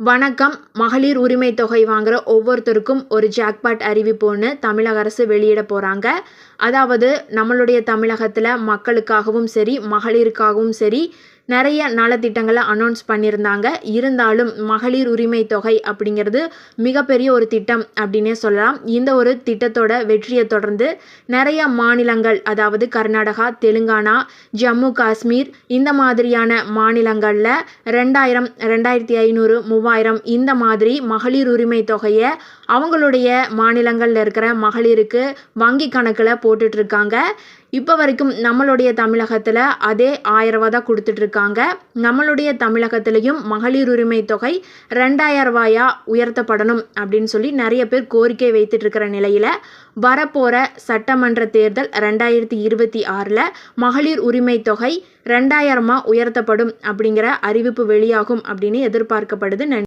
வணக்கம். மகளிர் உரிமை தொகை வாங்குற ஒவ்வொருத்தருக்கும் ஒரு ஜாக்பாட் அறிவிப்பு ஒன்று தமிழக அரசு வெளியிட போகிறாங்க. அதாவது நம்மளுடைய தமிழகத்தில் மக்களுக்காகவும் சரி மகளிருக்காகவும் சரி நிறைய நலத்திட்டங்களை அனௌன்ஸ் பண்ணியிருந்தாங்க. இருந்தாலும் மகளிர் உரிமை தொகை அப்படிங்கிறது மிகப்பெரிய ஒரு திட்டம் அப்படின்னே சொல்லலாம். இந்த ஒரு திட்டத்தோட வெற்றியை தொடர்ந்து நிறைய மாநிலங்கள், அதாவது கர்நாடகா, தெலுங்கானா, ஜம்மு காஷ்மீர் இந்த மாதிரியான மாநிலங்களில் 2000, 2500, 3000 இந்த மாதிரி மகளிர் உரிமை தொகையை அவங்களுடைய மாநிலங்களில் இருக்கிற மகளிருக்கு வங்கி கணக்கில் போட்டுட்ருக்காங்க. இப்போ வரைக்கும் நம்மளுடைய தமிழகத்தில் அதே 1000 ரூபா தான் கொடுத்துட்ருக்காங்க. நம்மளுடைய தமிழகத்திலையும் மகளிர் உரிமை தொகை 2000 ரூபாயா உயர்த்தப்படணும் அப்படின்னு சொல்லி நிறைய பேர் கோரிக்கை வைத்துட்ருக்கிற நிலையில் வரப்போகிற சட்டமன்ற தேர்தல் 2026 மகளிர் உரிமை தொகை 2000 உயர்த்தப்படும் அப்படிங்கிற அறிவிப்பு வெளியாகும் அப்படின்னு எதிர்பார்க்கப்படுது.